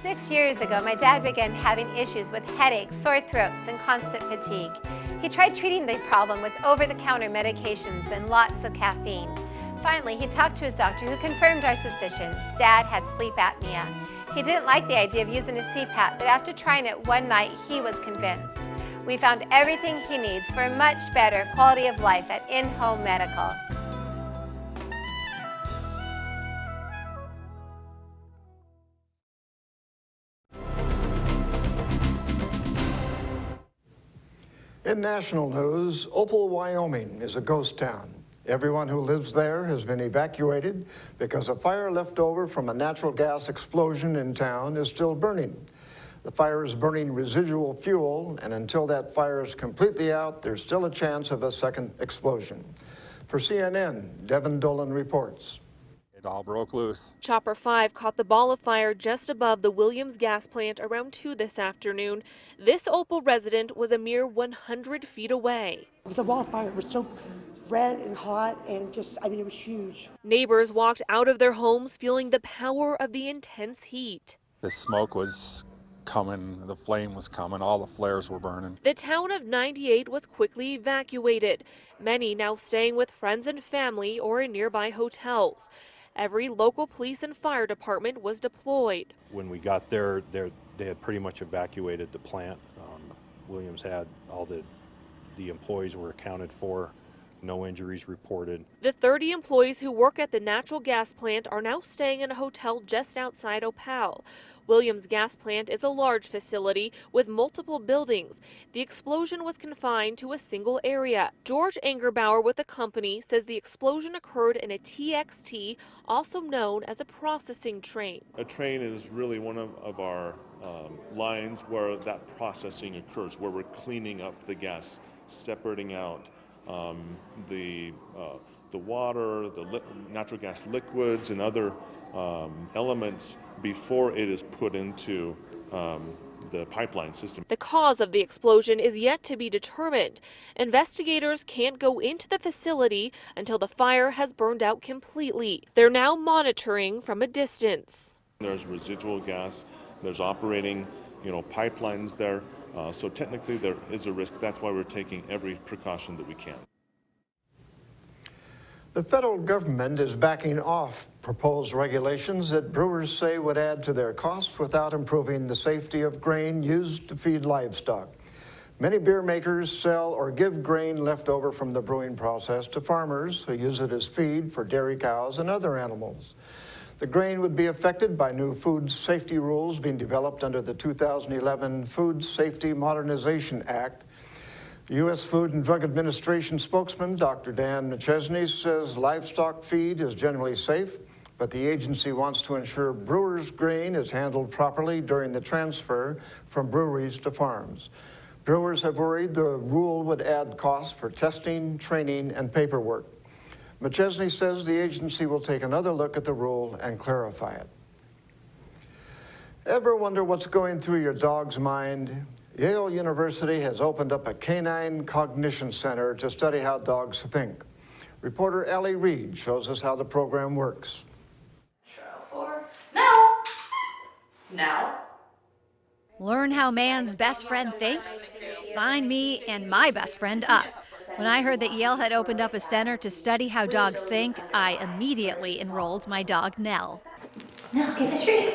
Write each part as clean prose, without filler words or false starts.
6 years ago, my dad began having issues with headaches, sore throats, and constant fatigue. He tried treating the problem with over-the-counter medications and lots of caffeine. Finally, he talked to his doctor, who confirmed our suspicions. Dad had sleep apnea. He didn't like the idea of using a CPAP, but after trying it one night, he was convinced. We found everything he needs for a much better quality of life at In-Home Medical. In national news, Opal, Wyoming is a ghost town. Everyone who lives there has been evacuated because a fire left over from a natural gas explosion in town is still burning. The fire is burning residual fuel, and until that fire is completely out, there's still a chance of a second explosion. For CNN, Devin Dolan reports. It all broke loose. Chopper 5 caught the ball of fire just above the Williams gas plant around 2 this afternoon. This Opal resident was a mere 100 feet away. It was a wildfire. It was so red and hot and it was huge. Neighbors walked out of their homes feeling the power of the intense heat. The smoke was coming, the flame was coming, all the flares were burning. The town of 98 was quickly evacuated, many now staying with friends and family or in nearby hotels. Every local police and fire department was deployed. When we got there, they had pretty much evacuated the plant. Williams had all the employees were accounted for. No injuries reported. The 30 employees who work at the natural gas plant are now staying in a hotel just outside Opal. Williams Gas Plant is a large facility with multiple buildings. The explosion was confined to a single area. George Angerbauer with the company says the explosion occurred in a TXT, also known as a processing train. A train is really one of our lines where that processing occurs, where we're cleaning up the gas, separating out the water, the natural gas liquids, and other elements before it is put into the pipeline system. The cause of the explosion is yet to be determined. Investigators can't go into the facility until the fire has burned out completely. They're now monitoring from a distance. There's residual gas, there's operating, pipelines there. So technically there is a risk. That's why we're taking every precaution that we can. The federal government is backing off proposed regulations that brewers say would add to their costs without improving the safety of grain used to feed livestock. Many beer makers sell or give grain left over from the brewing process to farmers who use it as feed for dairy cows and other animals. The grain would be affected by new food safety rules being developed under the 2011 Food Safety Modernization Act. The U.S. Food and Drug Administration spokesman, Dr. Dan McChesney, says livestock feed is generally safe, but the agency wants to ensure brewers' grain is handled properly during the transfer from breweries to farms. Brewers have worried the rule would add costs for testing, training, and paperwork. McChesney says the agency will take another look at the rule and clarify it. Ever wonder what's going through your dog's mind? Yale University has opened up a canine cognition center to study how dogs think. Reporter Ellie Reed shows us how the program works. Trial 4, now! Now. Learn how man's best friend thinks? Sign me and my best friend up. When I heard that Yale had opened up a center to study how dogs think, I immediately enrolled my dog, Nell. Nell, get the treat.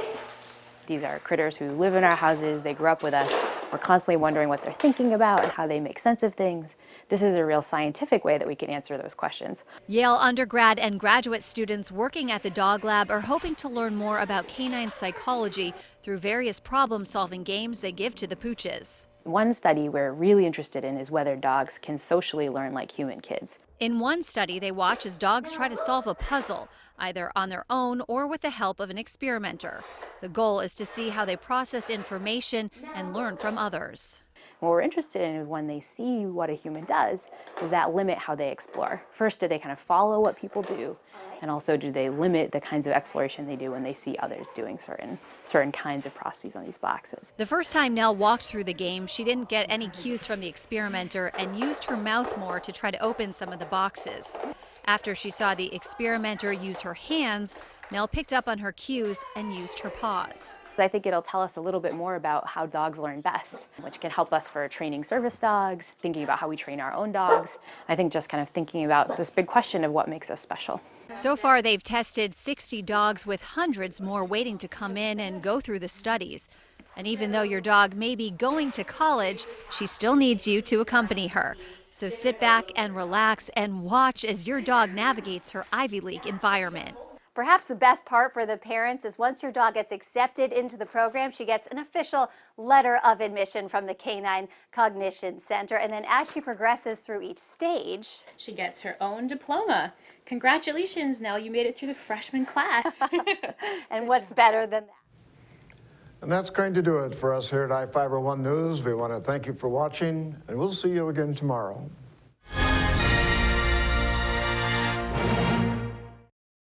These are critters who live in our houses, they grew up with us. We're constantly wondering what they're thinking about and how they make sense of things. This is a real scientific way that we can answer those questions. Yale undergrad and graduate students working at the dog lab are hoping to learn more about canine psychology through various problem-solving games they give to the pooches. One study we're really interested in is whether dogs can socially learn like human kids. In one study, they watch as dogs try to solve a puzzle, either on their own or with the help of an experimenter. The goal is to see how they process information and learn from others. What we're interested in is when they see what a human does that limit how they explore? First, do they kind of follow what people do? And also, do they limit the kinds of exploration they do when they see others doing certain kinds of processes on these boxes? The first time Nell walked through the game, she didn't get any cues from the experimenter and used her mouth more to try to open some of the boxes. After she saw the experimenter use her hands, Nell picked up on her cues and used her paws. I think it'll tell us a little bit more about how dogs learn best, which can help us for training service dogs, thinking about how we train our own dogs. I think just kind of thinking about this big question of what makes us special. So far, they've tested 60 dogs with hundreds more waiting to come in and go through the studies. And even though your dog may be going to college, she still needs you to accompany her. So sit back and relax and watch as your dog navigates her Ivy League environment. Perhaps the best part for the parents is once your dog gets accepted into the program, she gets an official letter of admission from the Canine Cognition Center. And then as she progresses through each stage, she gets her own diploma. Congratulations, now you made it through the freshman class. and what's better than that? And that's going to do it for us here at iFIBER 1 News. We want to thank you for watching, and we'll see you again tomorrow.